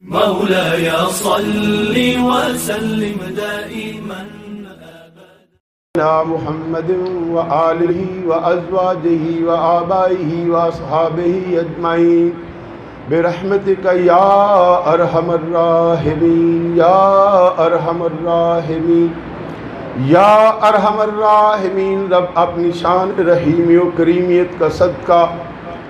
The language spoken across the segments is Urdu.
مولاي صل وسلم دائما على محمد وآله وأزواجه وآبائه وأصحابه أجمعين برحمتك يا أرحم الراحمين يا أرحم الراحمين یا ارحم الراحمین۔ رب اپنی شان رحیمی و کریمیت کا صدقہ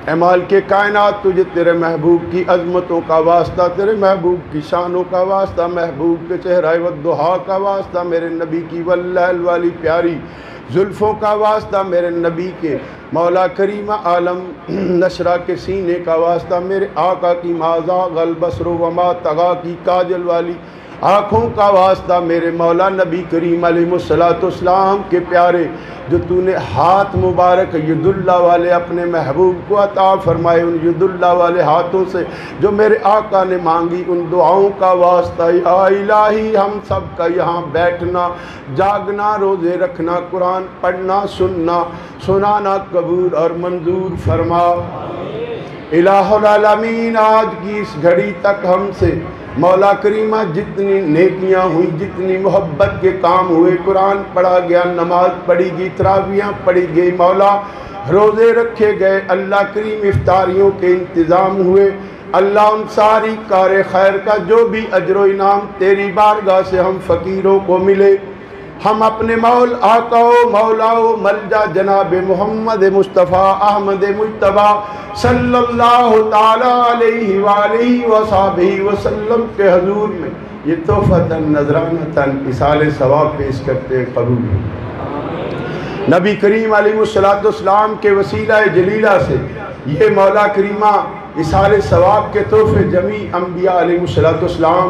اعمال کے کائنات تجھے تیرے محبوب کی عظمتوں کا واسطہ، تیرے محبوب کی شانوں کا واسطہ، محبوب کے چہرہ والضحیٰ کا واسطہ، میرے نبی کی واللیل والی پیاری زلفوں کا واسطہ، میرے نبی کے مولا کریم عالم نشرہ کے سینے کا واسطہ، میرے آقا کی ما زاغ البصر وما طغیٰ کی کاجل والی آنکھوں کا واسطہ، میرے مولا نبی کریم علیہ السلام کے پیارے جو تو نے ہاتھ مبارک ید اللہ والے اپنے محبوب کو عطا فرمائے، ان ید اللہ والے ہاتھوں سے جو میرے آقا نے مانگی ان دعاؤں کا واسطہ۔ یا الہی ہم سب کا یہاں بیٹھنا، جاگنا، روزے رکھنا، قرآن پڑھنا، سنانا قبول اور منظور فرما۔ الہ العالمین آج کی اس گھڑی تک ہم سے مولا کریمہ جتنی نیکیاں ہوئی، جتنی محبت کے کام ہوئے، قرآن پڑھا گیا، نماز پڑھی گئی، تراویحاں پڑھی گئی، مولا روزے رکھے گئے، اللہ کریم افطاریوں کے انتظام ہوئے، اللہ ان ساری کار خیر کا جو بھی اجر و انعام تیری بارگاہ سے ہم فقیروں کو ملے، ہم اپنے آقا و مولا و ملجا جناب محمد مصطفیٰ احمد مجتبی صلی اللہ تعالیٰ علیہ وآلہ وصحبہ وسلم کے حضور میں یہ تحفۃً نذرانۃً ایصال ثواب پیش کرتے ہیں، قبول ہیں۔ نبی کریم علیہ السلام کے وسیلہ جلیلہ سے یہ مولا کریمہ ایصال ثواب کے تحفے جمیع انبیاء علیہ السلام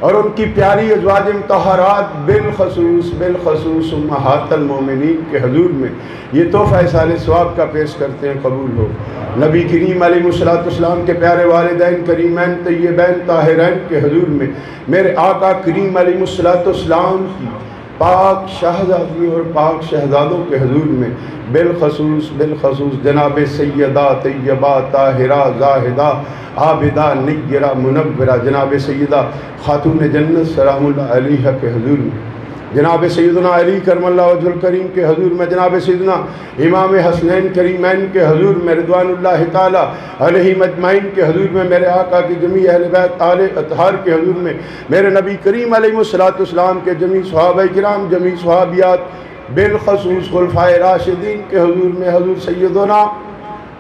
اور ان کی پیاری ازواج مطہرات بالخصوص امہات المومنین کے حضور میں یہ تحفہ ایصال ثواب کا پیش کرتے ہیں، قبول ہو۔ نبی کریم علیہ السلام کے پیارے والدین کریمین طیبین طاہرین کے حضور میں میرے آقا کریم علیہ السلام کی پاک شہزادی اور پاک شہزادوں کے حضور میں بالخصوص جناب سیدہ طیبہ طاہرہ زاہدہ عابدہ نیرہ منورہ جناب سیدہ خاتون جنت سلام اللہ علیہ کے حضور میں، جناب سیدنا علی کرم اللہ وجہ الکریم کے حضور میں، جناب سیدنا امام حسنین کریمین کے حضور میں رضوان اللہ تعالیٰ علیہ مجمعین کے حضور میں، میرے آقا کی جمیع اہل بیت آل اطہار کے حضور میں، میرے نبی کریم علیہ السلام کے جمیع صحابہ کرام، جمیع صحابیات بالخصوص خلفائے راشدین کے حضور میں، حضور سیدنا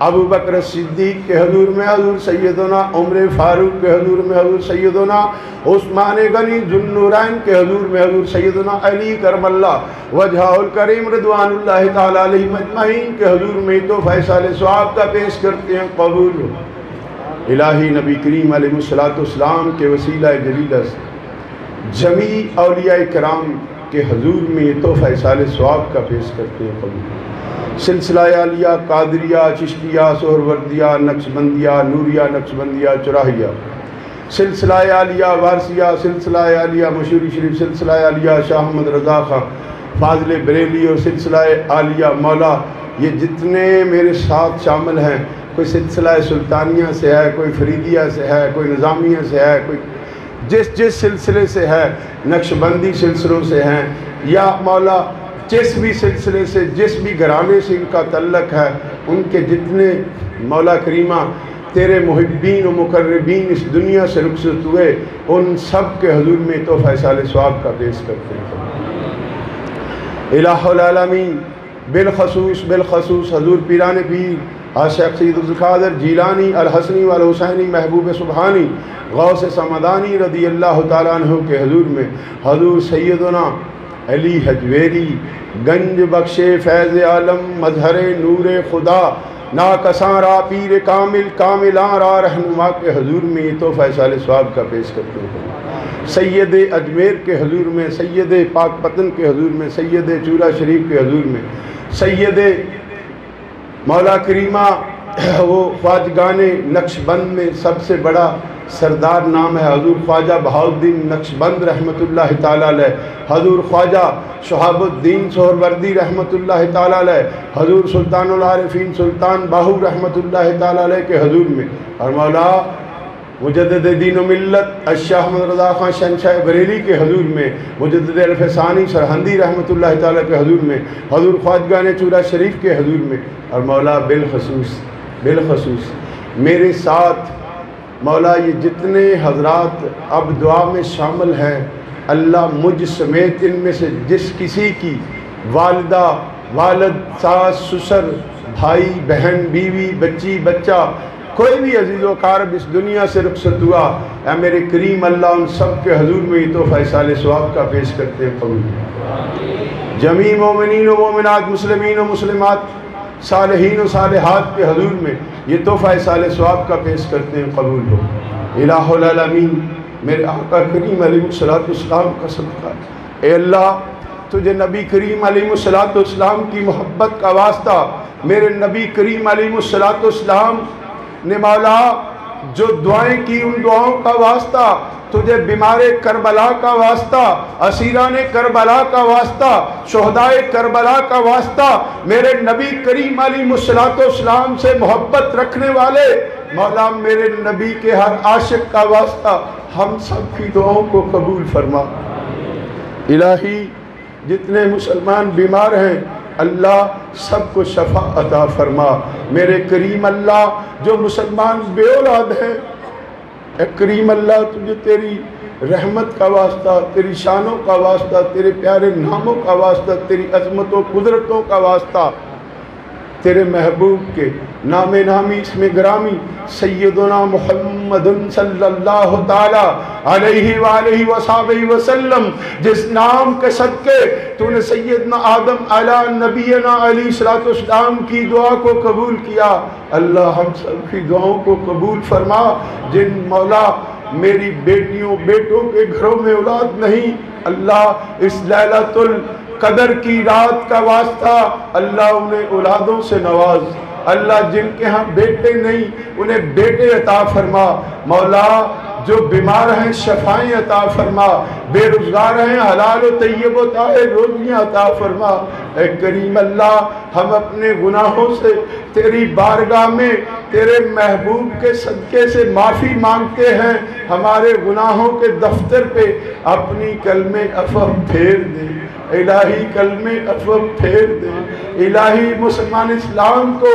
ابو بکر صدیق کے حضور میں، حضور سیدنا عمر فاروق کے حضور میں، حضور سیدنا عثمان غنی ذو النورین کے حضور میں، حضور سیدنا علی کرم اللہ وجہہ الکریم رضوان اللہ تعالیٰ علیہ مجمعین کے حضور میں تو ایصال ثواب کا پیش کرتے ہیں، قبول ہو۔ الہی نبی کریم علیہ السلام کے وسیلہ جلیلہ سے جمیع اولیاء کرام کے حضور میں یہ تحفہ ایصال ثواب کا پیش کرتے ہیں، قبول ہو۔ سلسلہ عالیہ قادریہ چشتیہ سہروردیہ نقشبندیہ نوریہ نقشبندیہ چراہیہ، سلسلہ عالیہ وارثیہ، سلسلہ عالیہ مشہوری شریف، سلسلہ عالیہ شاہ احمد رضا خان فاضل بریلی اور سلسلہ عالیہ مولا یہ جتنے میرے ساتھ شامل ہیں، کوئی سلسلہ سلطانیہ سے ہے، کوئی فریدیہ سے ہے، کوئی نظامیہ سے ہے، کوئی جس سلسلے سے ہے، نقشبندی سلسلوں سے ہیں یا مولا جس بھی سلسلے سے جس بھی گھرانے سے ان کا تعلق ہے، ان کے جتنے مولا کریمہ تیرے محبین و مقربین اس دنیا سے رخصت ہوئے ان سب کے حضور میں تحفہ ایصال ثواب کا پیش کرتے ہیں۔ الہ العالمین بالخصوص حضور پیران پیر عاشق سید عبدالقادر جیلانی الحسنی والحسینی محبوب سبحانی غوث سمدانی رضی اللہ تعالیٰ عنہ کے حضور میں، حضور سیدنا علی حجویری گنج بخش فیض عالم مظہر نور خدا ناکساں را پیر کاملاں را رہنما کے حضور میں یہ تحفہ ایصال ثواب کا پیش کرتے ہیں۔ سید اجمیر کے حضور میں، سید پاک پتن کے حضور میں، سید چورا شریف کے حضور میں، سید مولا کریمہ وہ خواجگان نقشبند میں سب سے بڑا سردار نام ہے حضور خواجہ بہاؤالدین نقشبند رحمۃ اللہ تعالیٰ علیہ، حضور خواجہ شہاب الدین سہروردی رحمۃ اللہ تعالیٰ علیہ، حضور سلطان العارفین سلطان باہو رحمۃ اللہ تعالیٰ علیہ کے حضور میں، اور مولا مجدد دین و ملت الشاہ احمد رضا خان شہنشاہ بریلی کے حضور میں، مجدد الفسانی سرہندی رحمۃ اللہ تعالیٰ کے حضور میں، حضور خواجہ نے چورا شریف کے حضور میں، اور مولا بالخصوص میرے ساتھ مولا یہ جتنے حضرات اب دعا میں شامل ہیں، اللہ مجھ سمیت ان میں سے جس کسی کی والدہ، والد، ساس، سسر، بھائی، بہن، بیوی، بچی، بچہ، کوئی بھی عزیز و اقارب اس دنیا سے رخصت ہوا، اے میرے کریم اللہ ان سب کے حضور میں یہ تحفہ سال ثواب کا پیش کرتے ہیں، قبول۔ جمیع مومنین و مومنات، مسلمین و مسلمات، صالحین و صالحات کے حضور میں یہ تحفہ سال ثواب کا پیش کرتے ہیں، قبول ہو۔ الہ العالمین، میرے آقا کریم علیہ السلام کا صدقہ، اے اللہ تجھے نبی کریم علیہ السلام کی محبت کا واسطہ، میرے نبی کریم علیہ السلام نے مولا جو دعائیں کی ان دعاؤں کا واسطہ، تجھے بیمار کربلا کا واسطہ، اسیران کربلا کا واسطہ، شہدائے کربلا کا واسطہ، میرے نبی کریم علیہ السلام سے محبت رکھنے والے مولا میرے نبی کے ہر عاشق کا واسطہ ہم سب کی دعاؤں کو قبول فرما۔ الہی جتنے مسلمان بیمار ہیں اللہ سب کو شفا عطا فرما۔ میرے کریم اللہ جو مسلمان بے اولاد ہیں، اے کریم اللہ تجھے تیری رحمت کا واسطہ، تیری شانوں کا واسطہ، تیرے پیارے ناموں کا واسطہ، تیری عظمت و قدرتوں کا واسطہ، تیرے محبوب کے نام نامی اسم گرامی سیدنا محمد صلی اللہ تعالی علیہ وآلہ وصحبہ وسلم، جس نام کے صدقے تو نے سیدنا آدم علی نبینا علیہ السلام کی دعا کو قبول کیا، اللہ ہم سب کی دعاؤں کو قبول فرما۔ جن مولا میری بیٹیوں بیٹوں کے گھروں میں اولاد نہیں، اللہ اس لیلۃ القدر کی رات کا واسطہ اللہ انہیں اولادوں سے نواز، اللہ جن کے ہاں بیٹے نہیں انہیں بیٹے عطا فرما، مولا جو بیمار ہیں شفائیں عطا فرما، بے روزگار ہیں حلال و طیب و طاہر روزیاں عطا فرما۔ اے کریم اللہ ہم اپنے گناہوں سے تیری بارگاہ میں تیرے محبوب کے صدقے سے معافی مانگتے ہیں، ہمارے گناہوں کے دفتر پہ اپنی کلم عفو پھیر دے، الہی کلم عفو پھیر دے، الہی مسلمان اسلام کو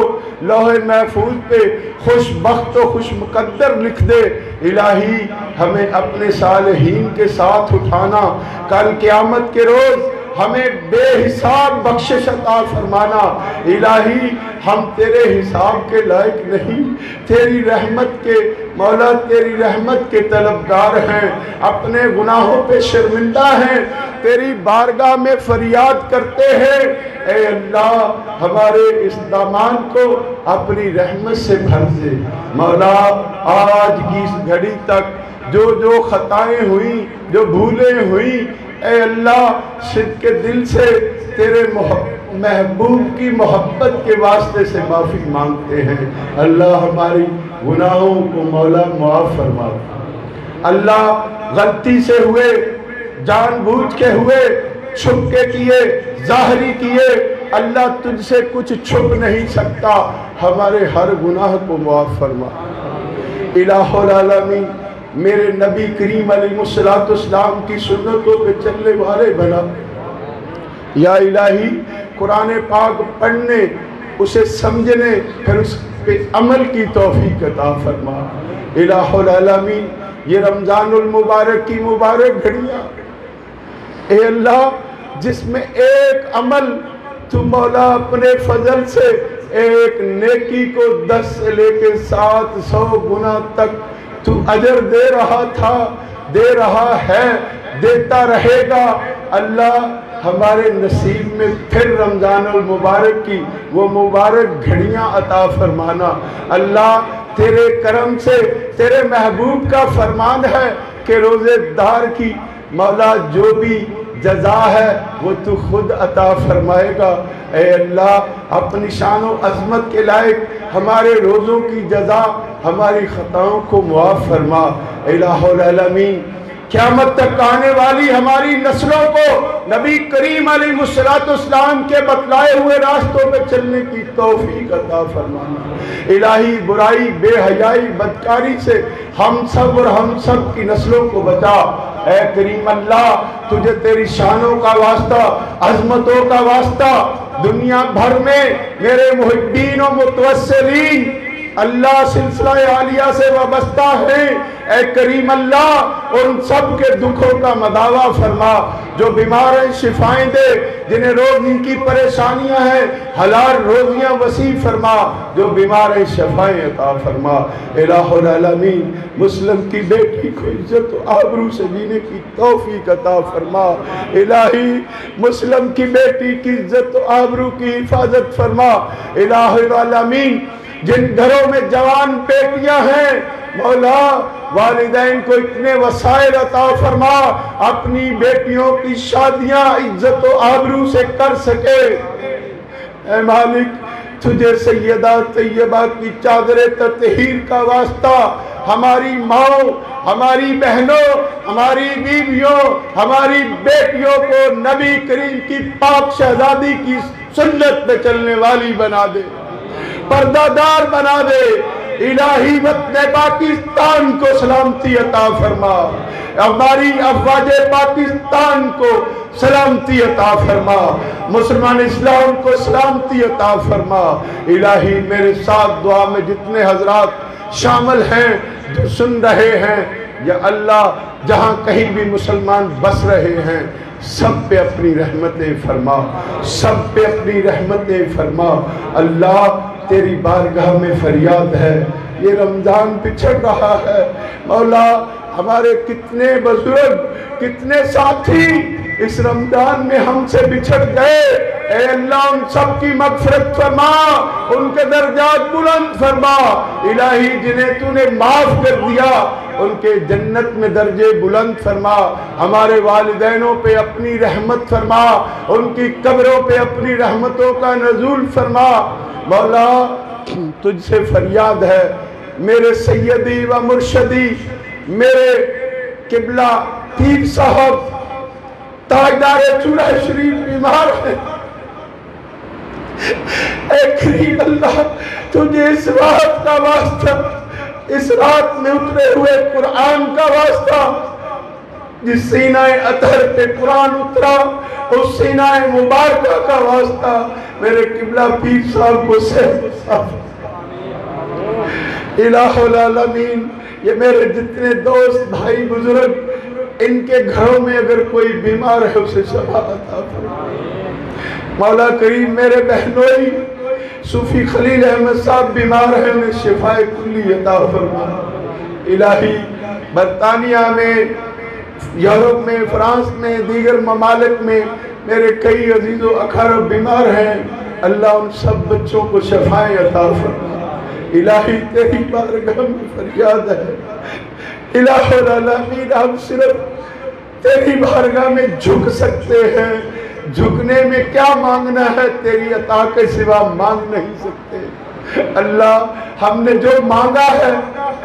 لوح محفوظ پہ خوش بخت و خوش مقدر لکھ دے، الہی ہمیں اپنے صالحین کے ساتھ اٹھانا، کل قیامت کے روز ہمیں بے حساب بخشش عطا فرمانا، الہی ہم تیرے حساب کے لائق نہیں، تیری رحمت کے مولا تیری رحمت کے طلبگار ہیں، اپنے گناہوں پہ شرمندہ ہیں، تیری بارگاہ میں فریاد کرتے ہیں، اے اللہ ہمارے اس دامان کو اپنی رحمت سے بھر دے، مولا آج کی اس گھڑی تک جو خطائیں ہوئیں، جو بھولیں ہوئیں، اے اللہ صدق کے دل سے تیرے محبوب کی محبت کے واسطے سے معافی مانگتے ہیں، اللہ ہماری گناہوں کو مولا معاف فرما، اللہ غلطی سے ہوئے، جان بوجھ کے ہوئے، چھپ کے کیے، ظاہری کیے، اللہ تجھ سے کچھ چھپ نہیں سکتا، ہمارے ہر گناہ کو معاف فرما۔ الہ العالمین میرے نبی کریم علیہ السلام کی سنتوں پہ چلنے والے بنا، یا الہی قرآن پاک پڑھنے، اسے سمجھنے، پھر اس پہ عمل کی توفیق عطا فرما۔ الہ العالمین یہ رمضان المبارک کی مبارک گھڑیاں، اے اللہ جس میں ایک عمل تو مولا اپنے فضل سے ایک نیکی کو 10 سے لے کے 700 گنا تک تو اجر دے رہا تھا، دے رہا ہے، دیتا رہے گا، اللہ ہمارے نصیب میں پھر رمضان المبارک کی وہ مبارک گھڑیاں عطا فرمانا۔ اللہ تیرے کرم سے تیرے محبوب کا فرمان ہے کہ روزے دار کی مولا جو بھی جزا ہے وہ تو خود عطا فرمائے گا، اے اللہ اپنی شان و عظمت کے لائق ہمارے روزوں کی جزا، ہماری خطاؤں کو معاف فرما۔ الہ العالمین قیامت تک آنے والی ہماری نسلوں کو نبی کریم علیہ السلام کے بتلائے ہوئے راستوں پہ چلنے کی توفیق عطا فرمانا۔ الہی برائی، بے حیائی، بدکاری سے ہم سب اور ہم سب کی نسلوں کو بچا۔ اے کریم اللہ، تجھے تیری شانوں کا واسطہ، عظمتوں کا واسطہ، دنیا بھر میں میرے محبین و متوسلین اللہ سلسلہ عالیہ سے وابستہ ہیں، اے کریم اللہ ان سب کے دکھوں کا مداوا فرما، جو بیمار ہیں شفائیں دے، جنہیں روزی کی پریشانیاں ہیں حلال روزیاں وسیع فرما، جو بیمار ہیں شفائیں عطا فرما۔ الہ العالمین مسلم کی بیٹی کو عزت و آبرو سے جینے کی توفیق عطا فرما۔ الہی مسلم کی بیٹی کی عزت و آبرو کی حفاظت فرما۔ الہ العالمین جن گھروں میں جوان بیٹیاں ہیں مولا، والدین کو اتنے وسائل عطا فرما اپنی بیٹیوں کی شادیاں عزت و آبرو سے کر سکے۔ اے مالک، تجھے سیدہ طیبہ کی چادر تطہیر کا واسطہ ہماری ماں، ہماری بہنوں، ہماری بیویوں، ہماری بیٹیوں کو نبی کریم کی پاک شہزادی کی سنت پہ چلنے والی بنا دے، پردہ دار بنا دے۔ الہی وطن پاکستان کو سلامتی عطا فرما، ہماری افواج پاکستان کو سلامتی عطا فرما، مسلمان اسلام کو سلامتی عطا فرما۔ الہی میرے ساتھ دعا میں جتنے حضرات شامل ہیں جو سن رہے ہیں، یا اللہ جہاں کہیں بھی مسلمان بس رہے ہیں سب پہ اپنی رحمتیں فرما، سب پہ اپنی رحمتیں فرما۔ اللہ تیری بارگاہ میں فریاد ہے، یہ رمضان پچھڑ رہا ہے مولا، ہمارے کتنے بزرگ، کتنے ساتھی اس رمضان میں ہم سے بچھڑ گئے، اے اللہ ان سب کی مغفرت فرما، ان کے درجات بلند فرما۔ الہی جنہیں تو نے معاف کر دیا ان کے جنت میں درجے بلند فرما، ہمارے والدینوں پہ اپنی رحمت فرما، ان کی قبروں پہ اپنی رحمتوں کا نزول فرما۔ مولا تجھ سے فریاد ہے، میرے سیدی و مرشدی، میرے قبلہ پیر صاحب تاجدار چورہ شریف بیمار ہیں، اے کریم اللہ تجھے اس رات کا واسطہ، اس رات میں اترے ہوئے قرآن کا واسطہ، جس سینہ اطہر پہ قرآن اترا اس سینہ مبارکہ کا واسطہ میرے قبلہ پیر صاحب کو صحت الہ العالمین۔ یہ میرے جتنے دوست بھائی بزرگ ان کے گھروں میں اگر کوئی بیمار ہے اسے شفا عطا فرما۔ مولا کریم میرے بہنوئی صوفی خلیل احمد صاحب بیمار ہیں، انہیں شفا کلی عطا فرما۔ الہی برطانیہ میں، یورپ میں، فرانس میں، دیگر ممالک میں میرے کئی عزیز و اقارب بیمار ہیں، اللہ ان سب بچوں کو شفائیں عطا فرما۔ الہی تیری بارگاہ میں فریاد ہے، الہ العالمین ہم صرف تیری بارگاہ میں جھک سکتے ہیں، جھکنے میں کیا مانگنا ہے، تیری عطا کے سوا مانگ نہیں سکتے۔ اللہ ہم نے جو مانگا ہے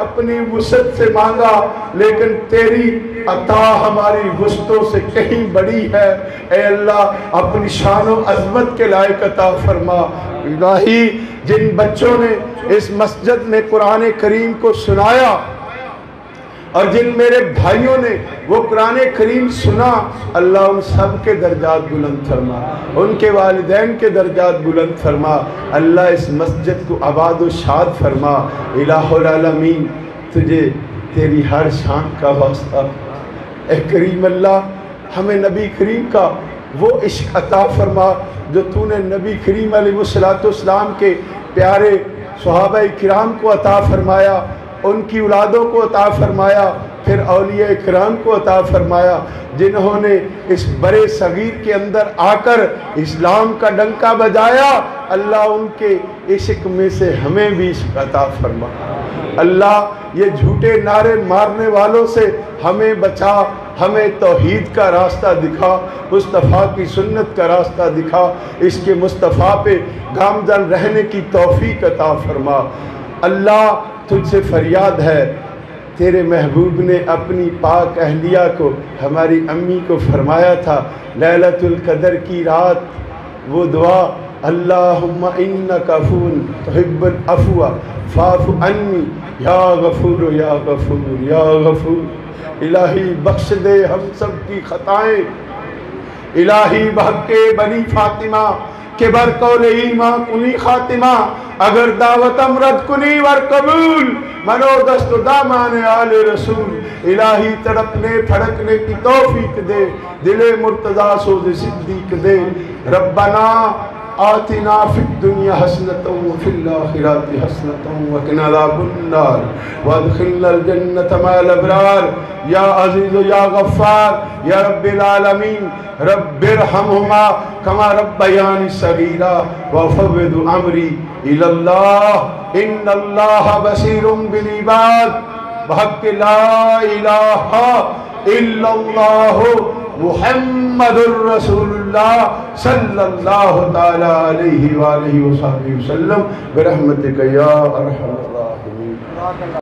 اپنی وسعت سے مانگا، لیکن تیری عطا ہماری وسعتوں سے کہیں بڑی ہے، اے اللہ اپنی شان و عظمت کے لائق عطا فرما۔ الہی جن بچوں نے اس مسجد میں قرآن کریم کو سنایا اور جن میرے بھائیوں نے وہ قرآن کریم سنا، اللہ ان سب کے درجات بلند فرما، ان کے والدین کے درجات بلند فرما، اللہ اس مسجد کو آباد و شاد فرما۔ الہ العالمین تجھے تیری ہر شان کا واسطہ، اے کریم اللہ ہمیں نبی کریم کا وہ عشق عطا فرما جو تو نے نبی کریم علیہ السلام کے پیارے صحابہ کرام کو عطا فرمایا، ان کی اولادوں کو عطا فرمایا، پھر اولیاء کرام کو عطا فرمایا، جنہوں نے اس برے صغیر کے اندر آ کر اسلام کا ڈنکا بجایا۔ اللہ ان کے عشق میں سے ہمیں بھی عشق عطا فرما۔ اللہ یہ جھوٹے نعرے مارنے والوں سے ہمیں بچا، ہمیں توحید کا راستہ دکھا، مصطفیٰ کی سنت کا راستہ دکھا، اس کے مصطفیٰ پہ گامزن رہنے کی توفیق عطا فرما۔ اللہ تجھ سے فریاد ہے، تیرے محبوب نے اپنی پاک اہلیہ کو، ہماری امی کو فرمایا تھا لیلۃ القدر کی رات وہ دعا اللہم انک عفو تحب العفو فاعف عنی یا غفور یا غفور یا غفور۔ الہی بخش دے ہم سب کی خطائیں، الہی بحق بنی فاطمہ کہ بر قول ایماں کنی خاتمہ، اگر دعوت امرد کنی ور قبول، منو دست و دامان آل رسول۔ الہی تڑپنے پھڑکنے کی توفیق دے، دل مرتضیٰ سوز صدیق دے۔ ربنا آتنا فی الدنیا حسنۃ وفی الآخرۃ حسنۃ وقنا عذاب النار وادخلنا الجنۃ مع الابرار۔ یا عزیز یا غفار یا رب العالمین، رب ارحمہما کما ربیانی صغیرا وافوض امری الی اللہ ان اللہ بصیر بالعباد بحق لا الہ الا اللہ محمد الرسول اللہ صلی اللہ تعالی علیہ وآلہ وسلم برحمتک یا ارحم الراحمین۔